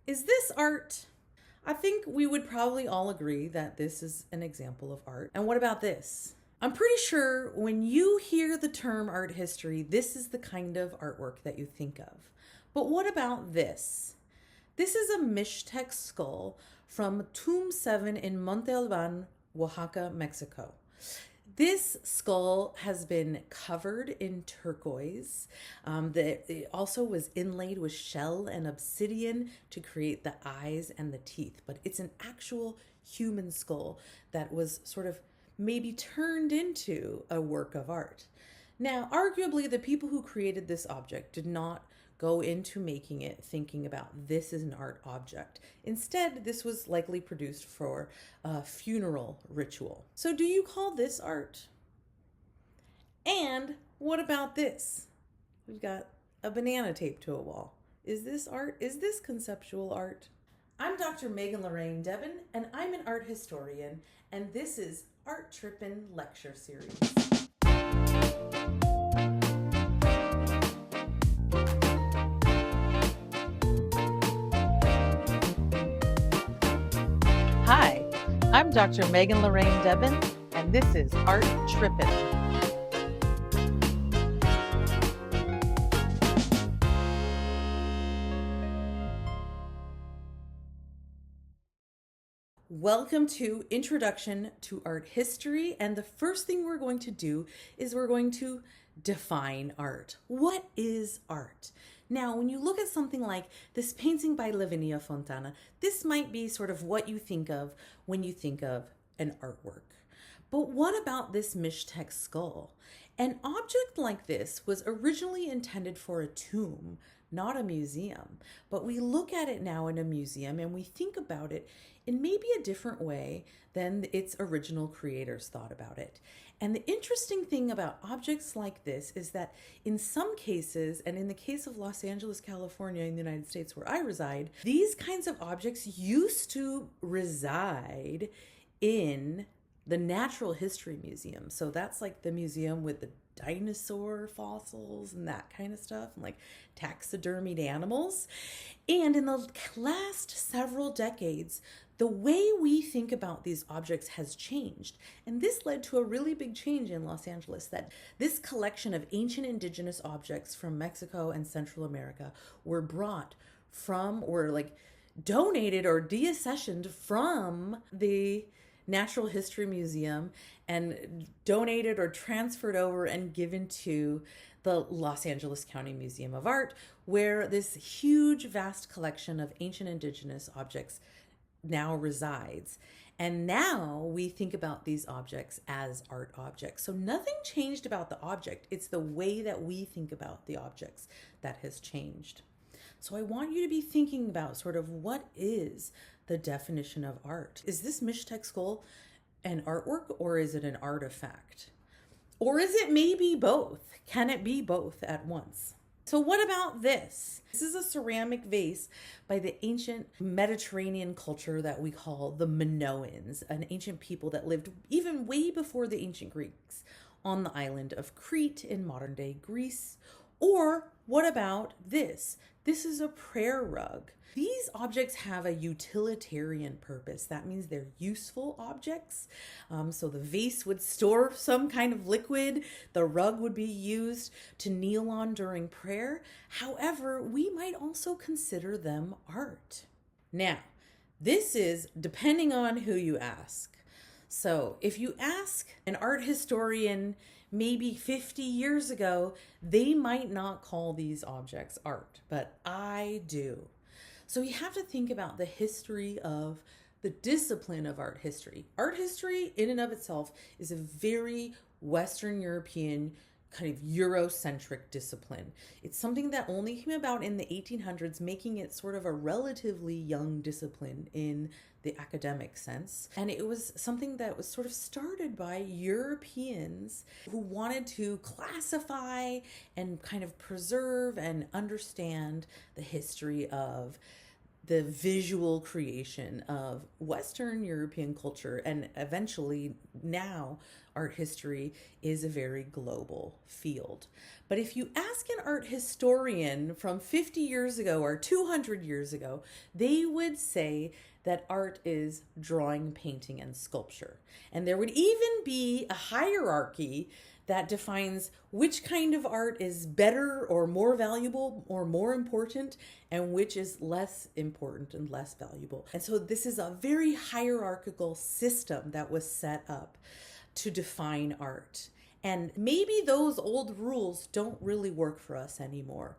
Is this art? I think we would probably all agree that this is an example of art. And what about this? I'm pretty sure when you hear the term art history, this is the kind of artwork that you think of. But what about this? This is a Mixtec skull from Tomb 7 in Monte Alban, Oaxaca, Mexico. This skull has been covered in turquoise. It also was inlaid with shell and obsidian to create the eyes and the teeth. But it's an actual human skull that was sort of maybe turned into a work of art. Now, arguably, the people who created this object did not go into making it thinking about this is an art object. Instead, this was likely produced for a funeral ritual. So do you call this art? And what about this? We've got a banana taped to a wall. Is this art? Is this conceptual art? I'm Dr. Megan Lorraine Debin, and I'm an art historian, and this is Art Trippin Lecture Series. Hi, I'm Dr. Megan Lorraine Debin, and this is Art Trippin. Welcome to Introduction to Art History, and the first thing we're going to do is we're going to define art. What is art? Now, when you look at something like this painting by Lavinia Fontana, this might be sort of what you think of when you think of an artwork. But what about this Mixtec skull? An object like this was originally intended for a tomb, not a museum. But we look at it now in a museum and we think about it in maybe a different way than its original creators thought about it. And the interesting thing about objects like this is that in some cases, and in the case of Los Angeles, California, in the United States where I reside, these kinds of objects used to reside in the Natural History Museum. So that's like the museum with the dinosaur fossils and that kind of stuff, and like taxidermied animals. And in the last several decades, the way we think about these objects has changed. And this led to a really big change in Los Angeles, that this collection of ancient indigenous objects from Mexico and Central America were brought from, or like donated or deaccessioned from the Natural History Museum and donated or transferred over and given to the Los Angeles County Museum of Art, where this huge, vast collection of ancient indigenous objects now resides. And now we think about these objects as art objects. So nothing changed about the object. It's the way that we think about the objects that has changed. So I want you to be thinking about sort of what is the definition of art. Is this Mixtec skull an artwork, or is it an artifact? Or is it maybe both? Can it be both at once? So what about this? This is a ceramic vase by the ancient Mediterranean culture that we call the Minoans, an ancient people that lived even way before the ancient Greeks on the island of Crete in modern day Greece. Or what about this? This is a prayer rug. These objects have a utilitarian purpose. That means they're useful objects. So the vase would store some kind of liquid. The rug would be used to kneel on during prayer. However, we might also consider them art. Now, this is depending on who you ask. So if you ask an art historian maybe 50 years ago, they might not call these objects art, but I do. So you have to think about the history of the discipline of art history. Art history in and of itself is a very Western European kind of Eurocentric discipline. It's something that only came about in the 1800s, making it sort of a relatively young discipline in the academic sense. And it was something that was sort of started by Europeans who wanted to classify and kind of preserve and understand the history of the visual creation of Western European culture, and eventually now art history is a very global field. But if you ask an art historian from 50 years ago or 200 years ago, they would say that art is drawing, painting, and sculpture. And there would even be a hierarchy that defines which kind of art is better or more valuable or more important, and which is less important and less valuable. And so this is a very hierarchical system that was set up to define art. And maybe those old rules don't really work for us anymore.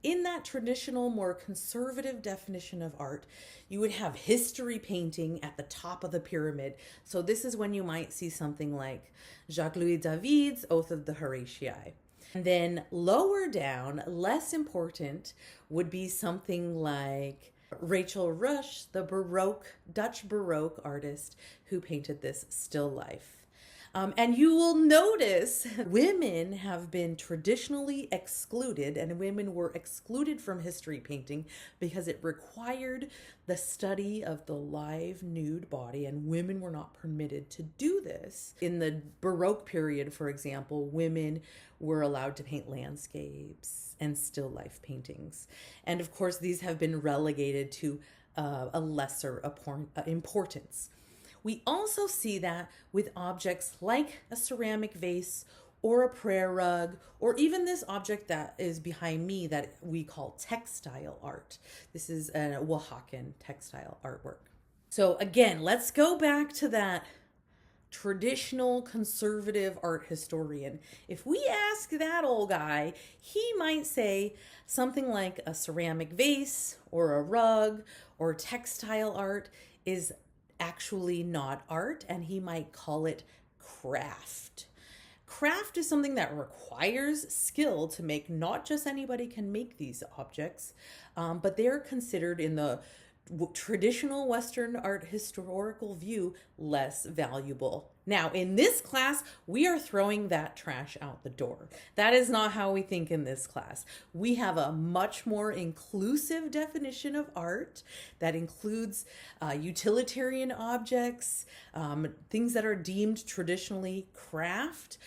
In that traditional, more conservative definition of art, you would have history painting at the top of the pyramid. So this is when you might see something like Jacques-Louis David's Oath of the Horatii. And then lower down, less important, would be something like Rachel Rush, the Dutch Baroque artist who painted this still life. And you will notice women have been traditionally excluded, and women were excluded from history painting because it required the study of the live nude body, and women were not permitted to do this. In the Baroque period, for example, women were allowed to paint landscapes and still life paintings. And of course, these have been relegated to a lesser importance. We also see that with objects like a ceramic vase or a prayer rug, or even this object that is behind me that we call textile art. This is a Oaxacan textile artwork. So again, let's go back to that traditional conservative art historian. If we ask that old guy, he might say something like a ceramic vase or a rug or textile art is actually not art, and he might call it craft. Craft is something that requires skill to make. Not just anybody can make these objects, but they're considered in the traditional Western art historical view less valuable. Now, in this class, we are throwing that trash out the door. That is not how we think in this class. We have a much more inclusive definition of art that includes utilitarian objects, things that are deemed traditionally craft.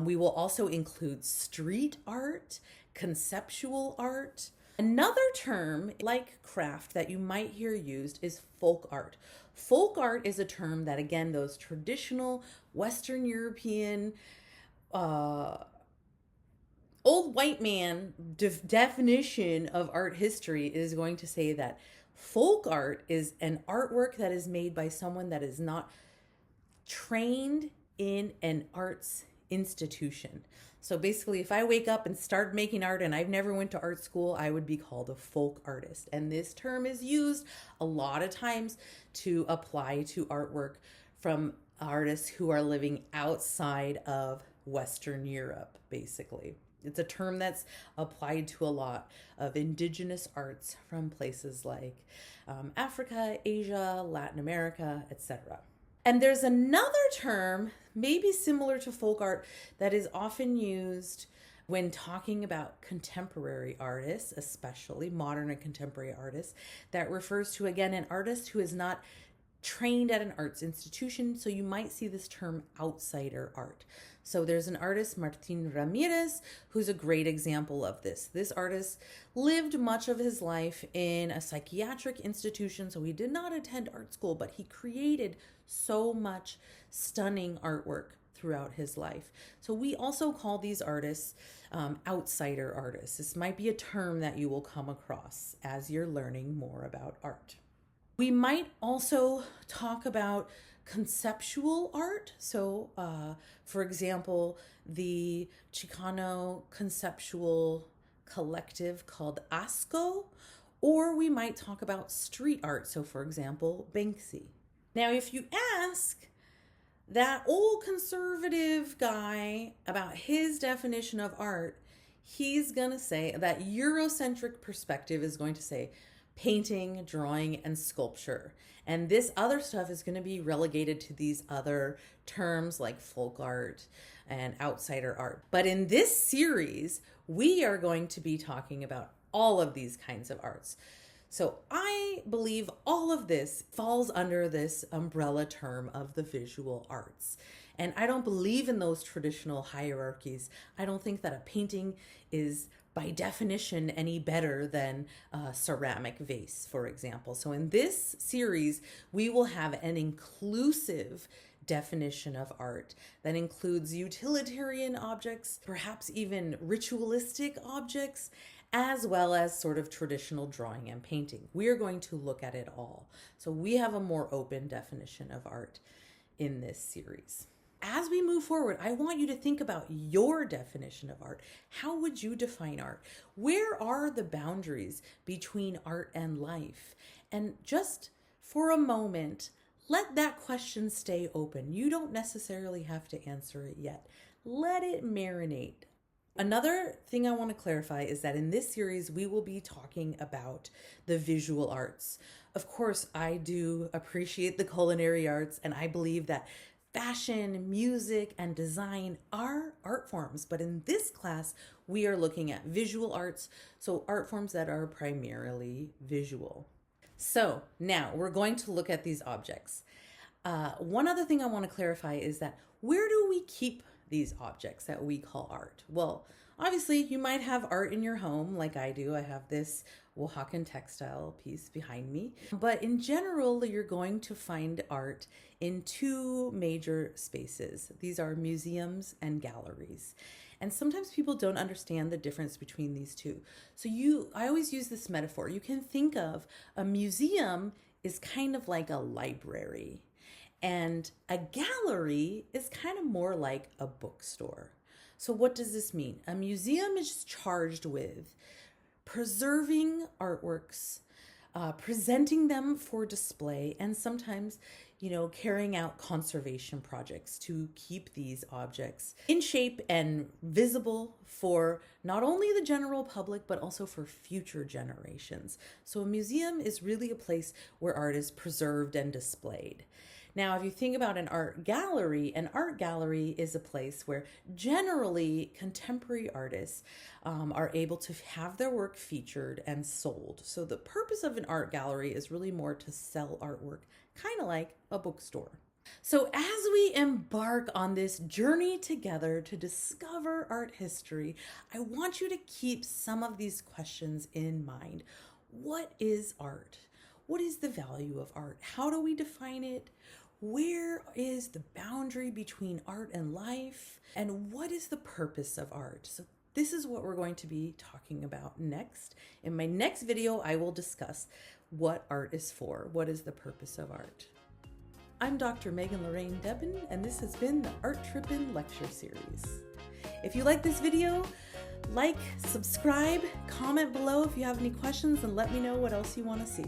We will also include street art, conceptual art. Another term like craft that you might hear used is folk art. Folk art is a term that, again, those traditional Western European old white man definition of art history is going to say that folk art is an artwork that is made by someone that is not trained in an arts institution. So basically, if I wake up and start making art and I've never went to art school, I would be called a folk artist. And this term is used a lot of times to apply to artwork from artists who are living outside of Western Europe, basically. It's a term that's applied to a lot of indigenous arts from places like Africa, Asia, Latin America, etc. And there's another term, maybe similar to folk art, that is often used when talking about contemporary artists, especially modern and contemporary artists, that refers to, again, an artist who is not trained at an arts institution. So you might see this term outsider art. So there's an artist, Martin Ramirez, who's a great example of this. This artist lived much of his life in a psychiatric institution, so he did not attend art school, but he created so much stunning artwork throughout his life. So we also call these artists outsider artists. This might be a term that you will come across as you're learning more about art. We might also talk about conceptual art. So, for example, the Chicano conceptual collective called ASCO, or we might talk about street art. So, for example, Banksy. Now, if you ask that old conservative guy about his definition of art, he's going to say that Eurocentric perspective is going to say painting, drawing, and sculpture. And this other stuff is going to be relegated to these other terms like folk art and outsider art. But in this series, we are going to be talking about all of these kinds of arts. So I believe all of this falls under this umbrella term of the visual arts. And I don't believe in those traditional hierarchies. I don't think that a painting is by definition any better than a ceramic vase, for example. So in this series, we will have an inclusive definition of art that includes utilitarian objects, perhaps even ritualistic objects, as well as sort of traditional drawing and painting. We are going to look at it all. So we have a more open definition of art in this series. As we move forward, I want you to think about your definition of art. How would you define art? Where are the boundaries between art and life? And just for a moment, let that question stay open. You don't necessarily have to answer it yet. Let it marinate. Another thing I want to clarify is that in this series, we will be talking about the visual arts. Of course, I do appreciate the culinary arts, and I believe that fashion, music, and design are art forms. But in this class, we are looking at visual arts, so art forms that are primarily visual. So now we're going to look at these objects. One other thing I want to clarify is that where do we keep these objects that we call art? Well, obviously you might have art in your home like I do. I have this Oaxacan textile piece behind me. But in general, you're going to find art in two major spaces. These are museums and galleries. And sometimes people don't understand the difference between these two. So I always use this metaphor. You can think of a museum is kind of like a library. And a gallery is kind of more like a bookstore. So what does this mean? A museum is charged with preserving artworks, presenting them for display, and sometimes, carrying out conservation projects to keep these objects in shape and visible for not only the general public, but also for future generations. So a museum is really a place where art is preserved and displayed. Now, if you think about an art gallery is a place where generally contemporary artists are able to have their work featured and sold. So the purpose of an art gallery is really more to sell artwork, kind of like a bookstore. So as we embark on this journey together to discover art history, I want you to keep some of these questions in mind. What is art? What is the value of art? How do we define it? Where is the boundary between art and life? And what is the purpose of art? So this is what we're going to be talking about next. In my next video, I will discuss what art is for. What is the purpose of art? I'm Dr. Megan Lorraine Debin, and this has been the Art Trippin lecture series. If you like this video, like, subscribe, comment below if you have any questions, and let me know what else you want to see.